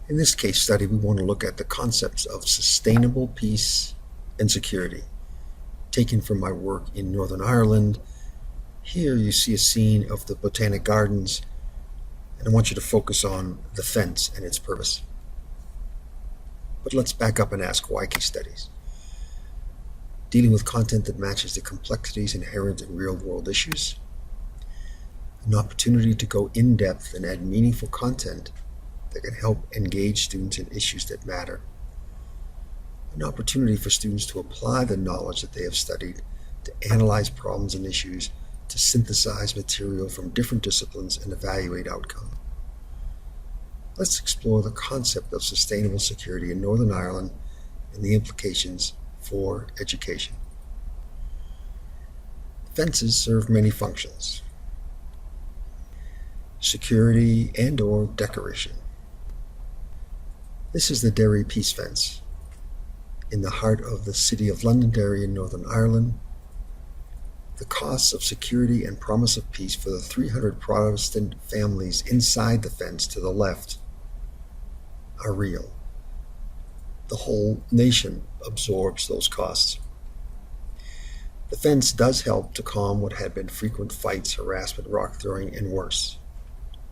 In this case study, we want to look at the concepts of sustainable peace and security, taken from my work in Northern Ireland. Here you see a scene of the Botanic Gardens, and I want you to focus on the fence and its purpose. But let's back up and ask why case studies. Dealing with content that matches the complexities inherent in real-world issues, an opportunity to go in-depth and add meaningful content that can help engage students in issues that matter. An opportunity for students to apply the knowledge that they have studied, to analyze problems and issues, to synthesize material from different disciplines and evaluate outcome. Let's explore the concept of sustainable security in Northern Ireland and the implications for education. Fences serve many functions: security and/or decoration. This is the Derry Peace Fence in the heart of the city of Londonderry in Northern Ireland. The costs of security and promise of peace for the 300 Protestant families inside the fence to the left are real. The whole nation absorbs those costs. The fence does help to calm what had been frequent fights, harassment, rock throwing, and worse.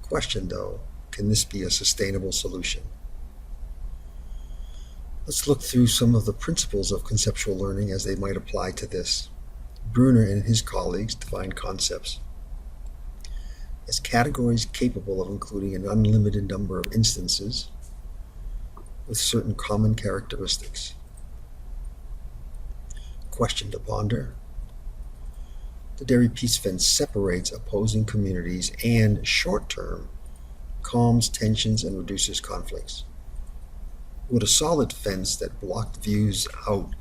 Question though, can this be a sustainable solution? Let's look through some of the principles of conceptual learning as they might apply to this. Bruner and his colleagues defined concepts as categories capable of including an unlimited number of instances with certain common characteristics. Question to ponder. The Derry Peace Fence separates opposing communities and, short-term, calms tensions and reduces conflicts. Would a solid fence that blocked views out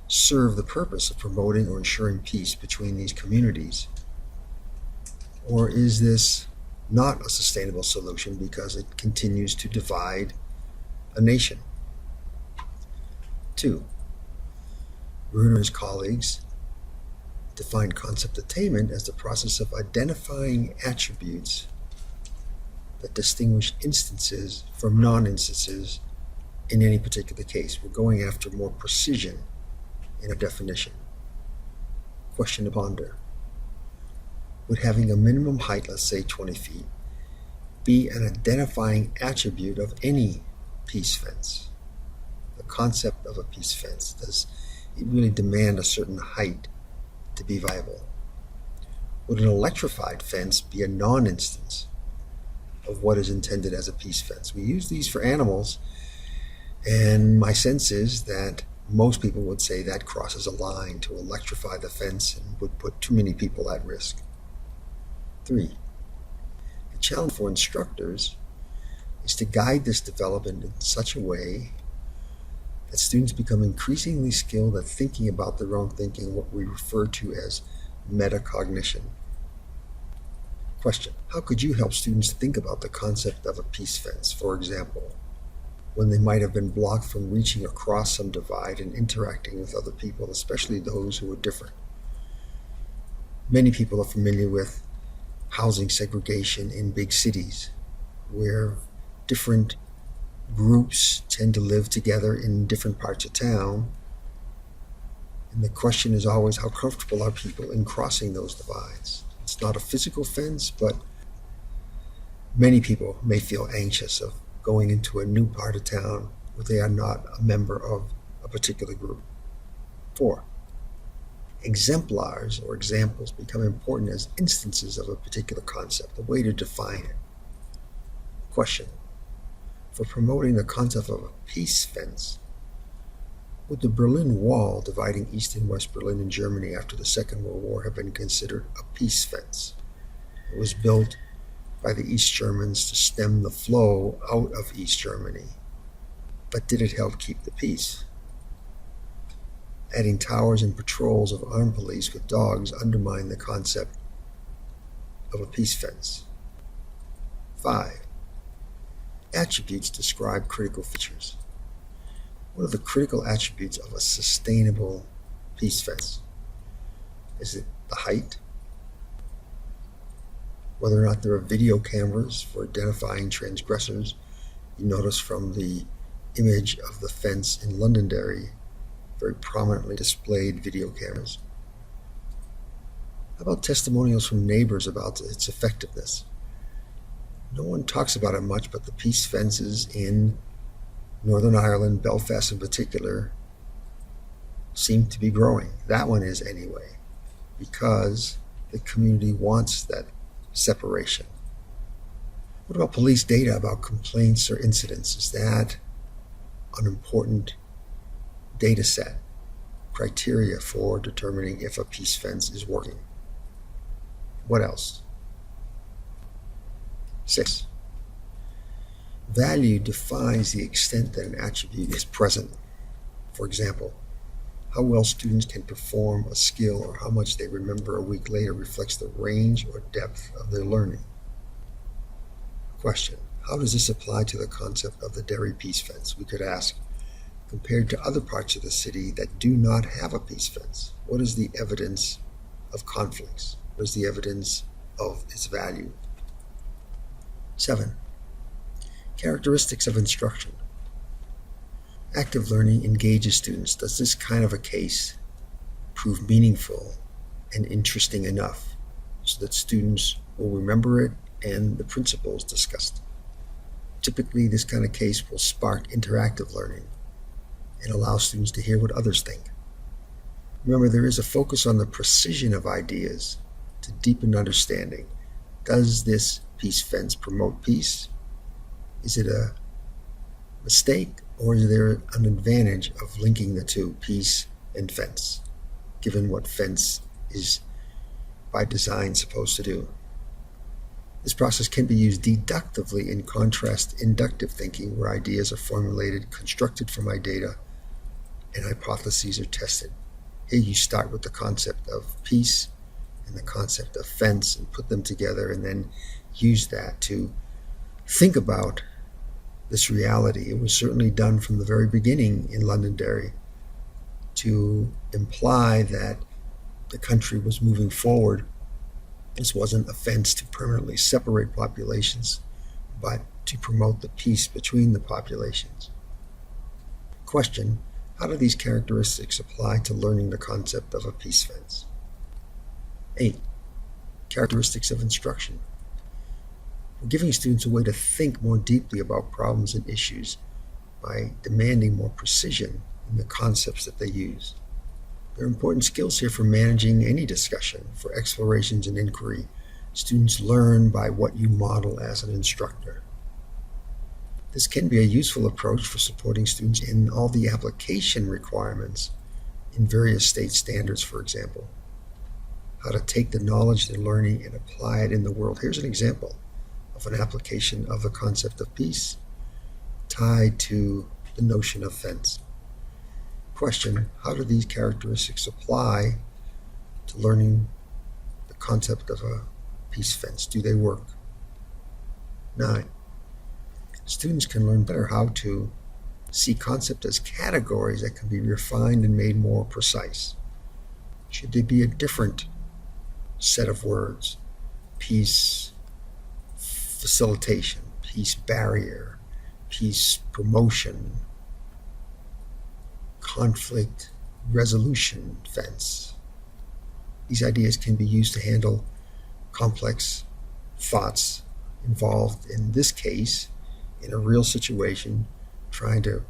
serve the purpose of promoting or ensuring peace between these communities? Or is this not a sustainable solution because it continues to divide a nation? 2. Bruner's colleagues defined concept attainment as the process of identifying attributes that distinguish instances from non-instances in any particular case. We're going after more precision in a definition. Question to ponder. Would having a minimum height, let's say 20 feet, be an identifying attribute of any peace fence? The concept of a peace fence, does it really demand a certain height to be viable? Would an electrified fence be a non-instance of what is intended as a peace fence? We use these for animals, and my sense is that most people would say that crosses a line to electrify the fence and would put too many people at risk. 3. The challenge for instructors is to guide this development in such a way that students become increasingly skilled at thinking about their own thinking, what we refer to as metacognition. Question: how could you help students think about the concept of a peace fence, for example, when they might have been blocked from reaching across some divide and interacting with other people, especially those who are different? Many people are familiar with housing segregation in big cities, where different groups tend to live together in different parts of town. And the question is always, how comfortable are people in crossing those divides? It's not a physical fence, but many people may feel anxious of going into a new part of town where they are not a member of a particular group. 4. Exemplars or examples become important as instances of a particular concept, a way to define it. Question: for promoting the concept of a peace fence, would the Berlin Wall dividing East and West Berlin in Germany after the Second World War have been considered a peace fence? It was built by the East Germans to stem the flow out of East Germany. But did it help keep the peace? Adding towers and patrols of armed police with dogs undermine the concept of a peace fence. 5. Attributes describe critical features. What are the critical attributes of a sustainable peace fence? Is it the height? Whether or not there are video cameras for identifying transgressors You notice from the image of the fence in Londonderry, very prominently displayed video cameras. How about testimonials from neighbors about its effectiveness? No one talks about it much, but the peace fences in Northern Ireland, Belfast in particular, seem to be growing. That one is anyway, because the community wants that separation. What about police data about complaints or incidents? Is that an important data set, criteria for determining if a peace fence is working? What else? 6. Value defines the extent that an attribute is present. For example, how well students can perform a skill or how much they remember a week later reflects the range or depth of their learning. Question: how does this apply to the concept of the Derry peace fence? We could ask, compared to other parts of the city that do not have a peace fence, what is the evidence of conflicts? What is the evidence of its value? 7. Characteristics of instruction. Active learning engages students. Does this kind of a case prove meaningful and interesting enough so that students will remember it and the principles discussed? Typically, this kind of case will spark interactive learning and allow students to hear what others think. Remember, there is a focus on the precision of ideas to deepen understanding. Does this peace fence promote peace? Is it a mistake, or is there an advantage of linking the two, peace and fence, given what fence is by design supposed to do? This process can be used deductively, in contrast inductive thinking, where ideas are formulated, constructed from data, and hypotheses are tested. Here you start with the concept of peace and the concept of fence and put them together, and then use that to think about this reality. It was certainly done from the very beginning in Londonderry to imply that the country was moving forward. This wasn't a fence to permanently separate populations, but to promote the peace between the populations. Question: how do these characteristics apply to learning the concept of a peace fence? 8. Characteristics of instruction. We're giving students a way to think more deeply about problems and issues by demanding more precision in the concepts that they use. There are important skills here for managing any discussion, for explorations and inquiry. Students learn by what you model as an instructor. This can be a useful approach for supporting students in all the application requirements in various state standards, for example. How to take the knowledge they're learning and apply it in the world. Here's an example of an application of the concept of peace tied to the notion of fence. Question: how do these characteristics apply to learning the concept of a peace fence? Do they work? 9. Students can learn better how to see concepts as categories that can be refined and made more precise. Should there be a different set of words? Peace facilitation, peace barrier, peace promotion, conflict resolution fence. These ideas can be used to handle complex thoughts involved, in this case, in a real situation, trying to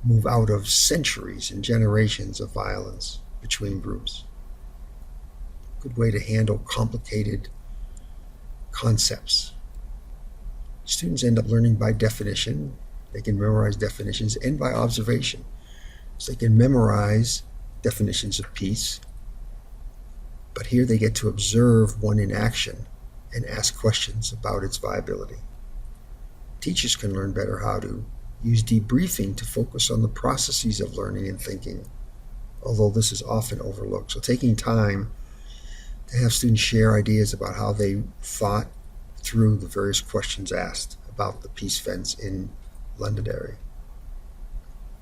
move out of centuries and generations of violence between groups. Good way to handle complicated concepts. Students end up learning by definition. They can memorize definitions, and by observation. So they can memorize definitions of peace, but here they get to observe one in action and ask questions about its viability. Teachers can learn better how to use debriefing to focus on the processes of learning and thinking, although this is often overlooked. So taking time to have students share ideas about how they thought through the various questions asked about the peace fence in Londonderry.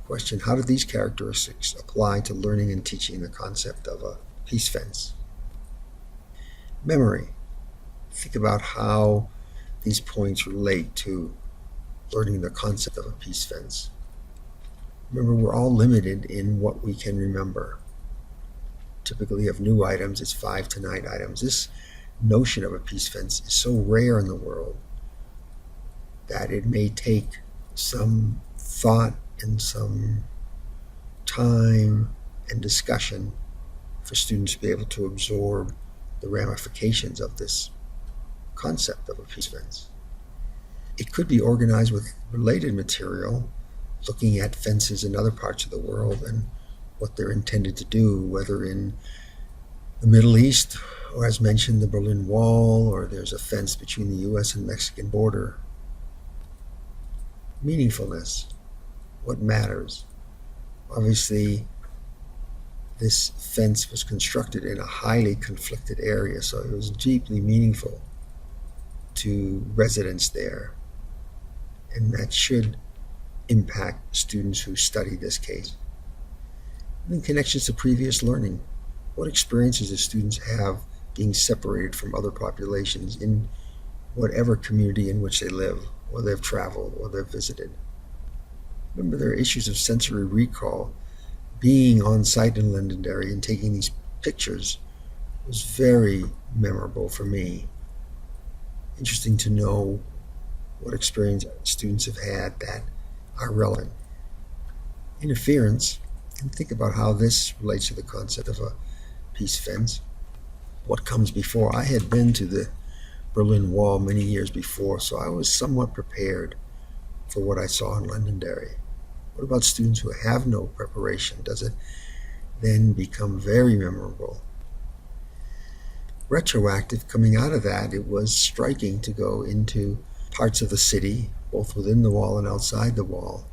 Question: how do these characteristics apply to learning and teaching the concept of a peace fence? Memory. Think about how these points relate to learning the concept of a peace fence. Remember, we're all limited in what we can remember. Typically of new items, it's 5 to 9 items. This notion of a peace fence is so rare in the world that it may take some thought and some time and discussion for students to be able to absorb the ramifications of this concept of a peace fence. It could be organized with related material, looking at fences in other parts of the world and what they're intended to do, whether in the Middle East, or as mentioned, the Berlin Wall, or there's a fence between the US and Mexican border. Meaningfulness, what matters? Obviously, this fence was constructed in a highly conflicted area, so it was deeply meaningful to residents there, and that should impact students who study this case. And in connections to previous learning, what experiences do students have being separated from other populations in whatever community in which they live, or they've traveled, or they've visited? Remember, there are issues of sensory recall. Being on site in Londonderry and taking these pictures was very memorable for me. Interesting to know what experience students have had that are relevant. Interference, and think about how this relates to the concept of a peace fence. What comes before? I had been to the Berlin Wall many years before, so I was somewhat prepared for what I saw in Londonderry. What about students who have no preparation? Does it then become very memorable? Retroactive, coming out of that, it was striking to go into parts of the city, both within the wall and outside the wall,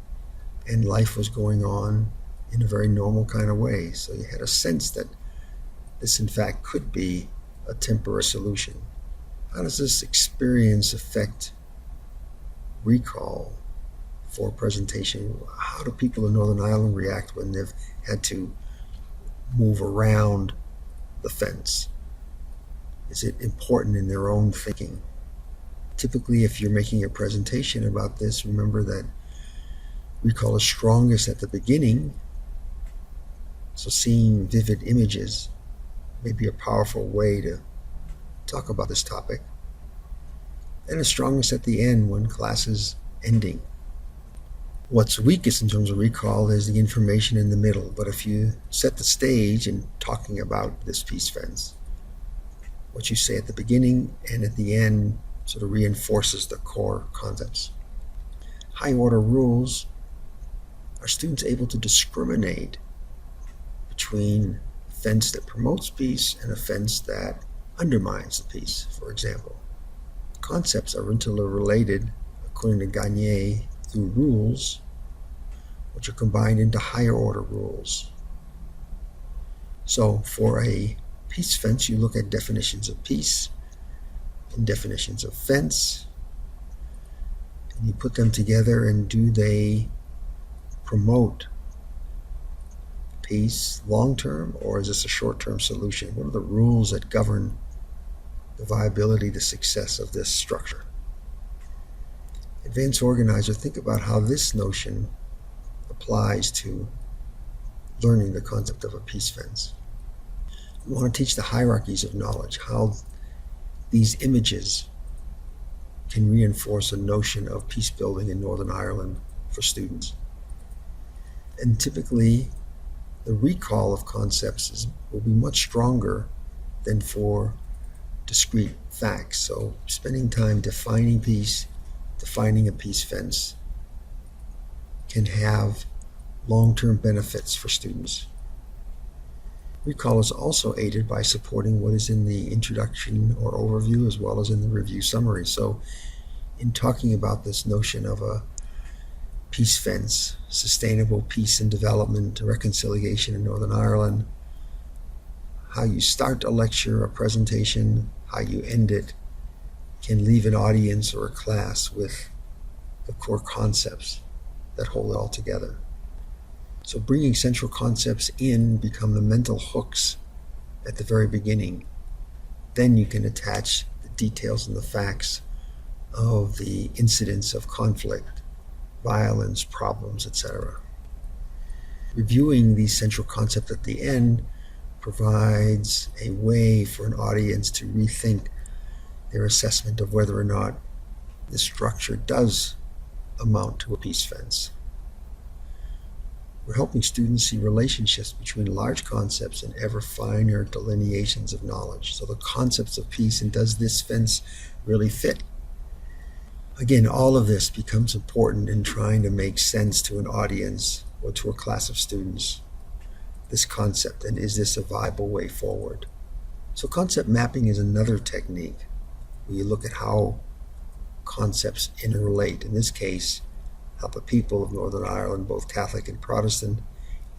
and life was going on in a very normal kind of way. So you had a sense that this, in fact, could be a temporary solution. How does this experience affect recall for presentation? How do people in Northern Ireland react when they've had to move around the fence? Is it important in their own thinking? Typically, if you're making a presentation about this, remember that recall is strongest at the beginning. So seeing vivid images may be a powerful way to talk about this topic. And it's strongest at the end when class is ending. What's weakest in terms of recall is the information in the middle. But if you set the stage in talking about this peace fence, what you say at the beginning and at the end sort of reinforces the core concepts. High order rules, are students able to discriminate between a fence that promotes peace and a fence that undermines the peace, for example? Concepts are interrelated, according to Gagne, through rules, which are combined into higher order rules. So for a peace fence, you look at definitions of peace and definitions of fence, and you put them together, and do they promote peace long-term, or is this a short-term solution? What are the rules that govern the viability, the success of this structure? Advanced organizer, think about how this notion applies to learning the concept of a peace fence. We want to teach the hierarchies of knowledge, how these images can reinforce a notion of peace building in Northern Ireland for students. And typically, the recall of concepts will be much stronger than for discrete facts. So spending time defining peace, defining a peace fence, can have long-term benefits for students. Recall is also aided by supporting what is in the introduction or overview as well as in the review summary. So in talking about this notion of a peace fence, sustainable peace and development, reconciliation in Northern Ireland, how you start a lecture, a presentation, how you end it, can leave an audience or a class with the core concepts that hold it all together. So bringing central concepts in become the mental hooks at the very beginning. Then you can attach the details and the facts of the incidents of conflict violence, problems, etc. Reviewing the central concept at the end provides a way for an audience to rethink their assessment of whether or not the structure does amount to a peace fence. We're helping students see relationships between large concepts and ever finer delineations of knowledge. So the concepts of peace and does this fence really fit? Again, all of this becomes important in trying to make sense to an audience or to a class of students, this concept, and is this a viable way forward? So concept mapping is another technique where you look at how concepts interrelate. In this case, how the people of Northern Ireland, both Catholic and Protestant,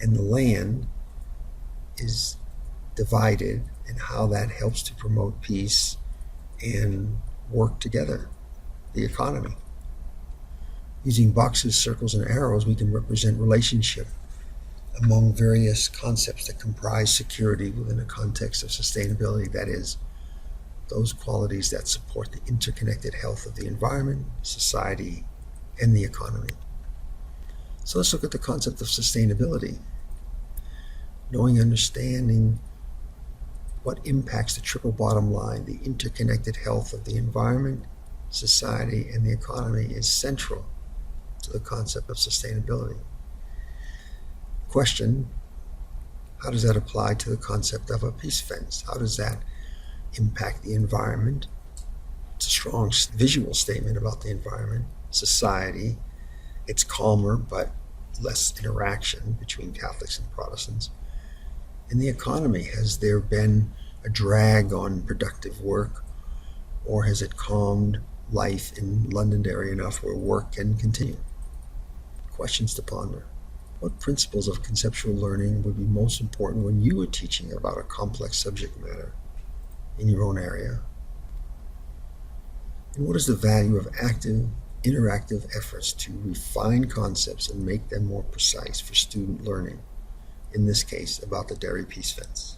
and the land is divided, and how that helps to promote peace and work together, the economy. Using boxes, circles, and arrows, we can represent relationship among various concepts that comprise security within a context of sustainability, that is, those qualities that support the interconnected health of the environment, society, and the economy. So let's look at the concept of sustainability. Knowing, understanding what impacts the triple bottom line, the interconnected health of the environment, society, and the economy, is central to the concept of sustainability. Question: how does that apply to the concept of a peace fence? How does that impact the environment? It's a strong visual statement about the environment. Society, it's calmer but less interaction between Catholics and Protestants. In the economy, has there been a drag on productive work, or has it calmed life in Londonderry enough where work can continue? Questions to ponder. What principles of conceptual learning would be most important when you are teaching about a complex subject matter in your own area? And what is the value of active, interactive efforts to refine concepts and make them more precise for student learning, in this case about the Derry Peace Fence?